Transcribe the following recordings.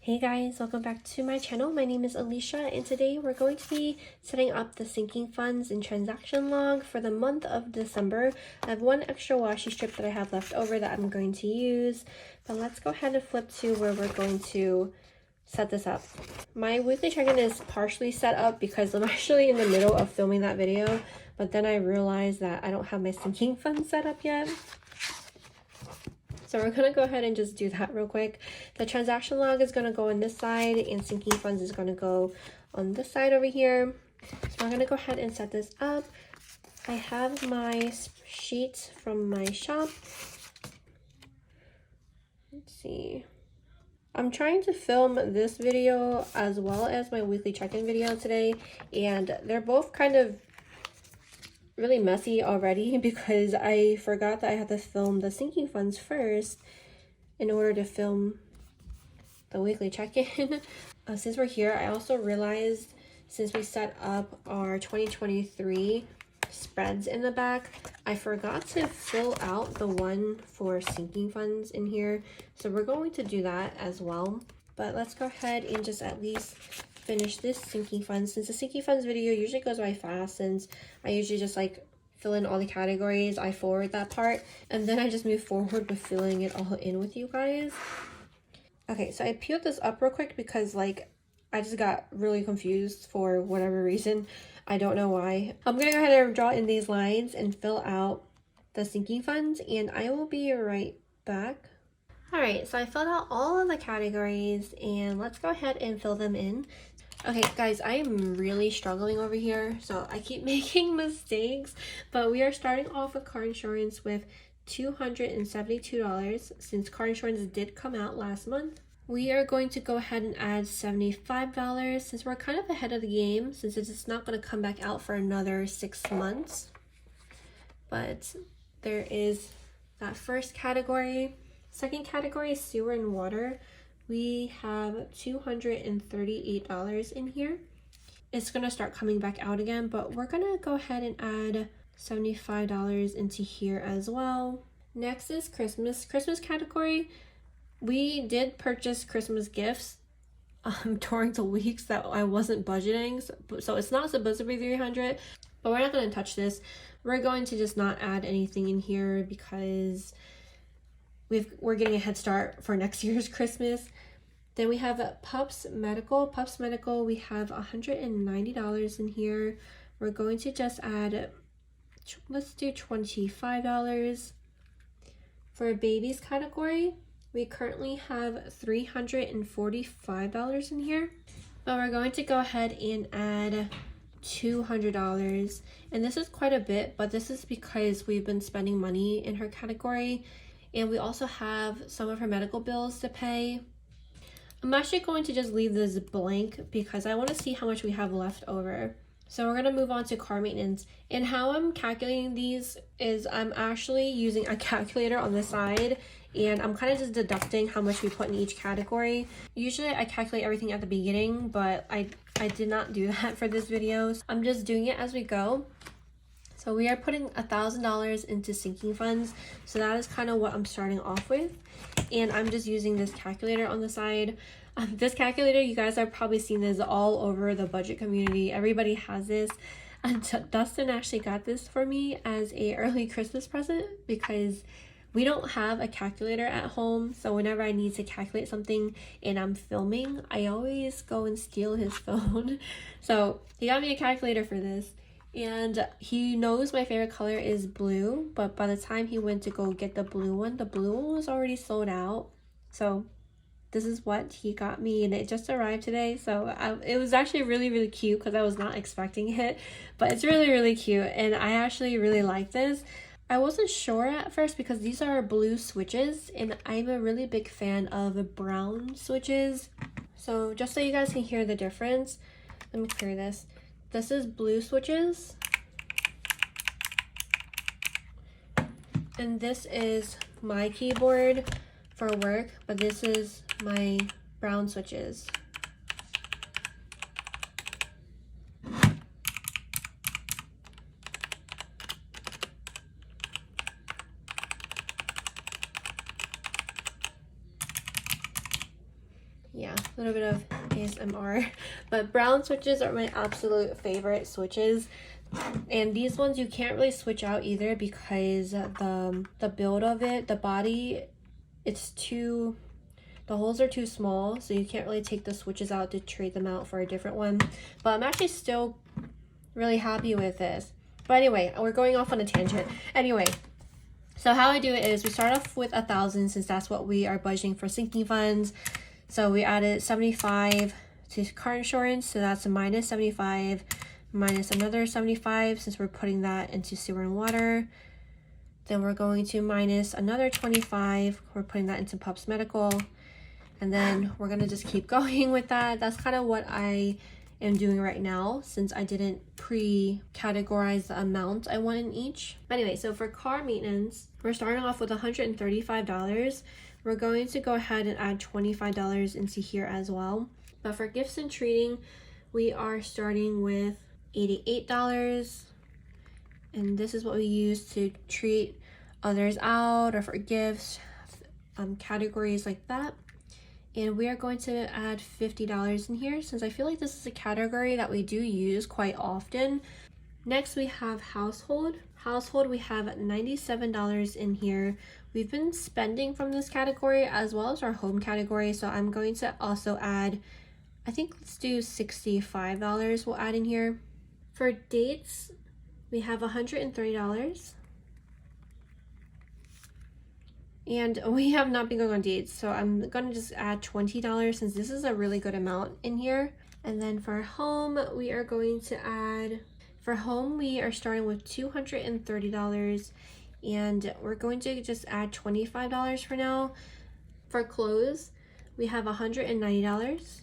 Hey guys, welcome back to my channel. My name is Alicia and today we're going to be setting up the sinking funds and transaction log for the month of December. I have one extra washi strip that I have left over that I'm going to use, but let's go ahead and flip to where we're going to set this up. My weekly check-in is partially set up because I'm actually in the middle of filming that video, but then I realized that I don't have my sinking funds set up yet. So we're going to go ahead and just do that real quick. The transaction log is going to go on this side and sinking funds is going to go on this side over here. So I'm going to go ahead and set this up. I have my sheet from my shop. Let's see. I'm trying to film this video as well as my weekly check-in video today, and they're both kind of really messy already because I forgot that I had to film the sinking funds first in order to film the weekly check-in. Since we're here, I also realized since we set up our 2023 spreads in the back, I forgot to fill out the one for sinking funds in here. So we're going to do that as well. But let's go ahead and just at least finish this sinking funds. Since the sinking funds video usually goes by fast, since I usually just like fill in all the categories, I forward that part and then I just move forward with filling it all in with you guys. Okay, so I peeled this up real quick because like I just got really confused for whatever reason. I don't know why. I'm gonna go ahead and draw in these lines and fill out the sinking funds and I will be right back. Alright, so I filled out all of the categories and let's go ahead and fill them in. Okay guys, I am really struggling over here, so I keep making mistakes, but we are starting off with car insurance with $272 since car insurance did come out last month. We are going to go ahead and add $75 since we're kind of ahead of the game, since it's not going to come back out for another 6 months. But there is that first category. Second category is sewer and water. We have $238 in here. It's going to start coming back out again, but we're going to go ahead and add $75 into here as well. Next is Christmas. Christmas category. We did purchase Christmas gifts during the weeks that I wasn't budgeting, so it's not supposed to be $300, but we're not going to touch this. We're going to just not add anything in here because we're getting a head start for next year's Christmas. Then we have Pups Medical. Pups Medical, we have $190 in here. We're going to just add, let's do $25. For babies category, we currently have $345 in here, but we're going to go ahead and add $200. And this is quite a bit, but this is because we've been spending money in her category. And we also have some of her medical bills to pay. I'm actually going to just leave this blank because I want to see how much we have left over. So we're going to move on to car maintenance. And how I'm calculating these is I'm actually using a calculator on the side. And I'm kind of just deducting how much we put in each category. Usually I calculate everything at the beginning, but I did not do that for this video. So I'm just doing it as we go. So we are putting $1,000 into sinking funds. So that is kind of what I'm starting off with. And I'm just using this calculator on the side. This calculator, you guys have probably seen this all over the budget community. Everybody has this. And Dustin actually got this for me as a early Christmas present because we don't have a calculator at home. So whenever I need to calculate something and I'm filming, I always go and steal his phone. So he got me a calculator for this. And he knows my favorite color is blue, but by the time he went to go get the blue one was already sold out. So this is what he got me and it just arrived today. So it was actually really cute because I was not expecting it, but it's really cute and I actually really like this. I wasn't sure at first because these are blue switches and I'm a really big fan of brown switches. So just so you guys can hear the difference, let me clear this. This is blue switches. And this is my keyboard for work, but this is my brown switches. Yeah, a little bit of ASMR. But brown switches are my absolute favorite switches. And these ones you can't really switch out either because the build of it, the body, the holes are too small, so you can't really take the switches out to trade them out for a different one. But I'm actually still really happy with this. But anyway, we're going off on a tangent. Anyway, so how I do it is we start off with 1,000 since that's what we are budgeting for sinking funds. So we added 75 to car insurance, so that's a minus 75, minus another 75 since we're putting that into sewer and water. Then we're going to minus another 25, we're putting that into Pups Medical. And then we're gonna just keep going with that. That's kind of what I am doing right now since I didn't pre-categorize the amount I want in each. Anyway, so for car maintenance, we're starting off with $135. We're going to go ahead and add $25 into here as well. But for gifts and treating, we are starting with $88. And this is what we use to treat others out or for gifts, categories like that. And we are going to add $50 in here since I feel like this is a category that we do use quite often. Next we have household. Household, we have $97 in here. We've been spending from this category as well as our home category, so I'm going to also add, I think let's do $65 we'll add in here. For dates, we have $130. And we have not been going on dates, so I'm gonna just add $20 since this is a really good amount in here. And then for home, we are going to add, for home, we are starting with $230 and we're going to just add $25 for now. For clothes, we have $190.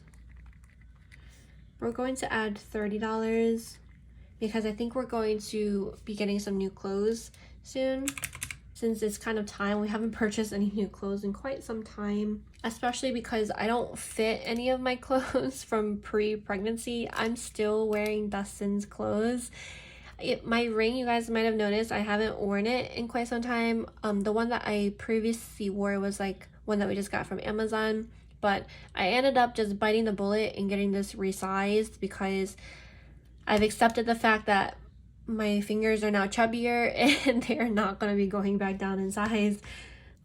We're going to add $30 because I think we're going to be getting some new clothes soon. Since it's kind of time, we haven't purchased any new clothes in quite some time, especially because I don't fit any of my clothes from pre-pregnancy. I'm still wearing Dustin's clothes. My ring, you guys might have noticed, I haven't worn it in quite some time. The one that I previously wore was like one that we just got from Amazon, but I ended up just biting the bullet and getting this resized because I've accepted the fact that my fingers are now chubbier and they are not going to be going back down in size.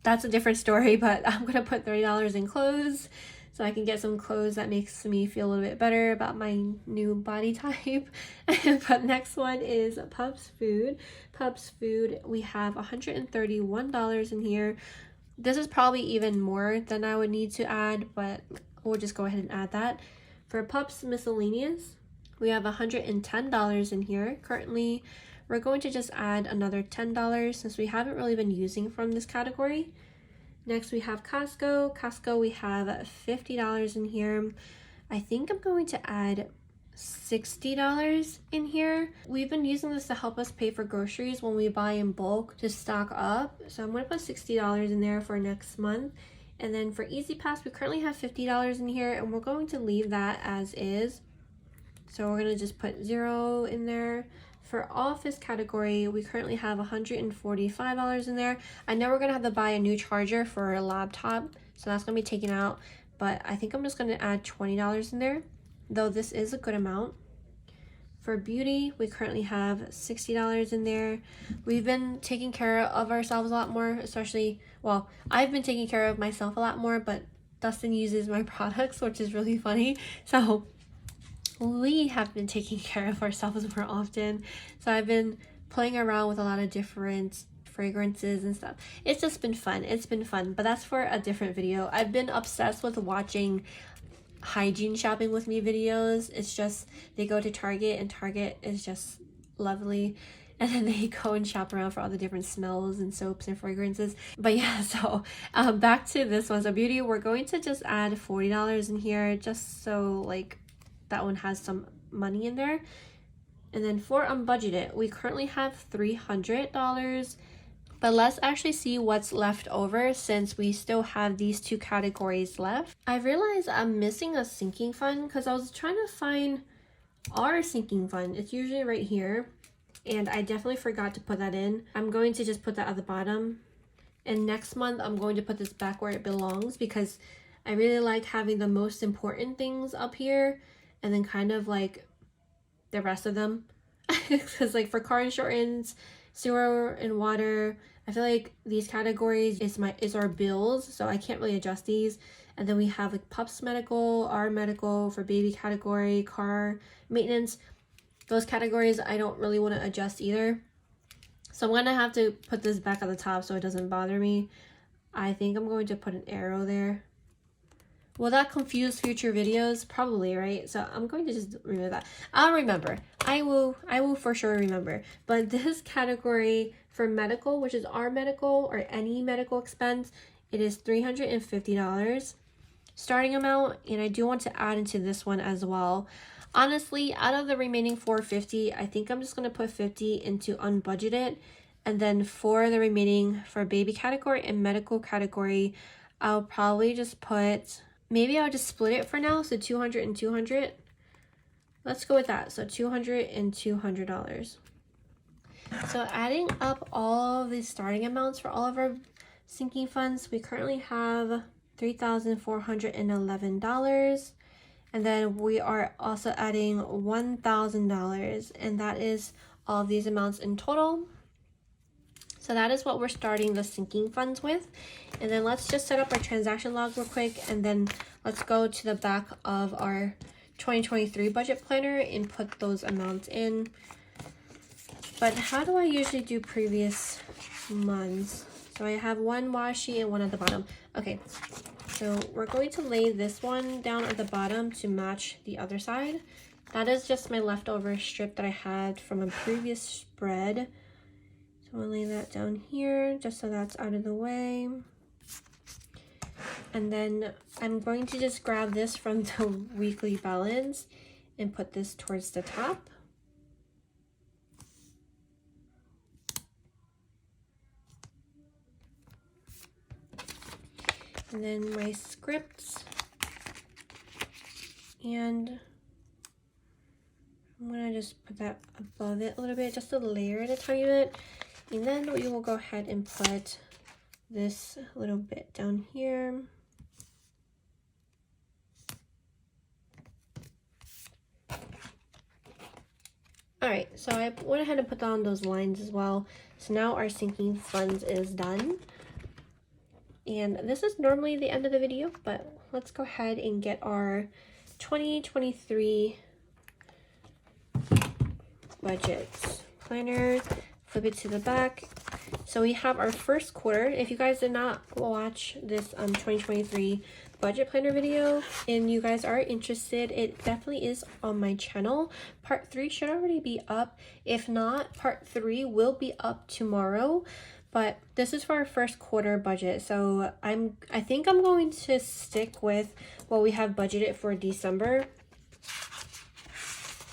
That's a different story, but I'm going to put $30 in clothes so I can get some clothes that makes me feel a little bit better about my new body type. But next one is Pups Food. Pups Food, we have $131 in here. This is probably even more than I would need to add, but we'll just go ahead and add that. For Pups Miscellaneous, we have $110 in here. Currently, we're going to just add another $10 since we haven't really been using from this category. Next, we have Costco. Costco, we have $50 in here. I think I'm going to add $60 in here. We've been using this to help us pay for groceries when we buy in bulk to stock up. So I'm going to put $60 in there for next month. And then for Easy Pass, we currently have $50 in here and we're going to leave that as is. So we're going to just put 0 in there. For office category, we currently have $145 in there. I know we're going to have to buy a new charger for a laptop, so that's going to be taken out. But I think I'm just going to add $20 in there, though this is a good amount. For beauty, we currently have $60 in there. We've been taking care of ourselves a lot more, especially, well, I've been taking care of myself a lot more, but Dustin uses my products, which is really funny. So we have been taking care of ourselves more often. So I've been playing around with a lot of different fragrances and stuff. It's just been fun. It's been fun, but that's for a different video. I've been obsessed with watching hygiene shopping with me videos. It's just they go to Target and Target is just lovely, and then they go and shop around for all the different smells and soaps and fragrances. But yeah, so back to this one. So beauty, we're going to just add $40 in here just so like that one has some money in there. And then for unbudgeted, we currently have $300, but let's actually see what's left over since we still have these two categories left. I realized I'm missing a sinking fund because I was trying to find our sinking fund. It's usually right here, and I definitely forgot to put that in. I'm going to just put that at the bottom, and next month I'm going to put this back where it belongs because I really like having the most important things up here and then kind of like the rest of them. Because like for car insurance, sewer and water, I feel like these categories is our bills, so I can't really adjust these. And then we have like pups medical, our medical for baby category, car maintenance. Those categories I don't really want to adjust either. So I'm gonna have to put this back at the top so it doesn't bother me. I think I'm going to put an arrow there. Will that confuse future videos? Probably, right? So I'm going to just remove that. I'll remember. I will for sure remember. But this category for medical, which is our medical or any medical expense, it is $350 starting amount. And I do want to add into this one as well. Honestly, out of the remaining $450, I think I'm just going to put $50 into unbudgeted. And then for the remaining for baby category and medical category, I'll probably just put, maybe I'll just split it for now. So 200 and 200. Let's go with that. So $200 and $200. So adding up all of these starting amounts for all of our sinking funds, we currently have $3,411. And then we are also adding $1,000, and that is all of these amounts in total. So that is what we're starting the sinking funds with. And then let's just set up our transaction log real quick, and then let's go to the back of our 2023 budget planner and put those amounts in. But how do I usually do previous months? So I have one washi and one at the bottom. Okay. So we're going to lay this one down at the bottom to match the other side. That is just my leftover strip that I had from a previous spread. So I'm gonna lay that down here just so that's out of the way. And then I'm going to just grab this from the weekly balance and put this towards the top. And then my scripts, and I'm gonna just put that above it a little bit, just to layer it a tiny bit. And then we will go ahead and put this little bit down here. All right, so I went ahead and put down those lines as well. So now our sinking funds is done. And this is normally the end of the video, but let's go ahead and get our 2023 budgets planner, flip it to the back. So we have our first quarter. If you guys did not watch this 2023 budget planner video and you guys are interested, it definitely is on my channel. Part 3 should already be up. If not, part 3 will be up tomorrow. But this is for our first quarter budget. So I think I'm going to stick with what we have budgeted for December.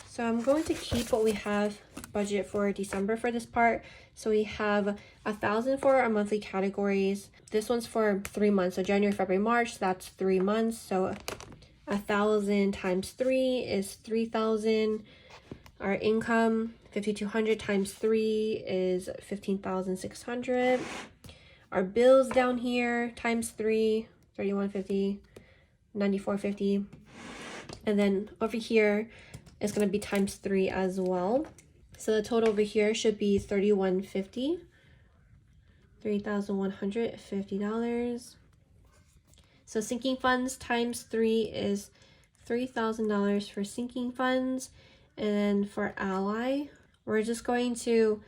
So I'm going to keep what we have budgeted for December for this part. So we have $1,000 for our monthly categories. This one's for 3 months. So January, February, March, that's 3 months. So 1,000 times 3 is 3,000. Our income, 5,200 times 3 is 15,600. Our bills down here times 3, 3,150, 9,450. And then over here is going to be times 3 as well. So the total over here should be 3,150, $3,150. So sinking funds times 3 is $3,000 for sinking funds. And for Ally, we're just going to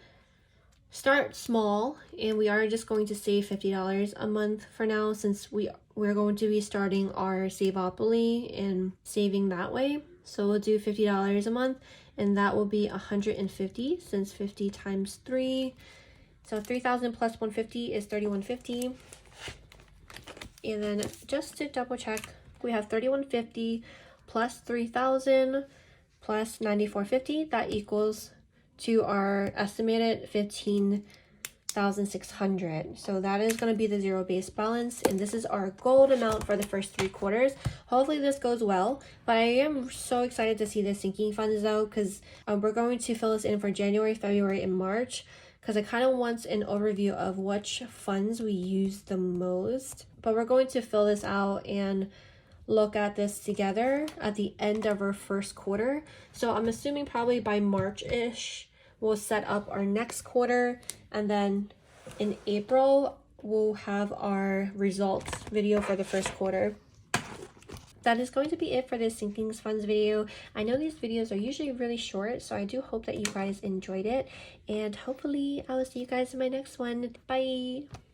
start small, and we are just going to save $50 a month for now, since we're going to be starting our Saveopoly and saving that way. So we'll do $50 a month, and that will be $150, since 50 times 3. So 3,000 plus 150 is 3,150. And then just to double check, we have 3,150 plus 3,000 plus 9,450. That equals to our estimated 15,600. So that is going to be the zero base balance, and this is our gold amount for the first 3 quarters. Hopefully this goes well, but I am so excited to see the sinking funds though, because we're going to fill this in for January, February, and March. because I kind of want an overview of which funds we use the most. But we're going to fill this out and look at this together at the end of our first quarter. So I'm assuming probably by March-ish, we'll set up our next quarter, and then in April, we'll have our results video for the first quarter. That is going to be it for this Sinking Funds video. I know these videos are usually really short, so I do hope that you guys enjoyed it, and hopefully I will see you guys in my next one. Bye!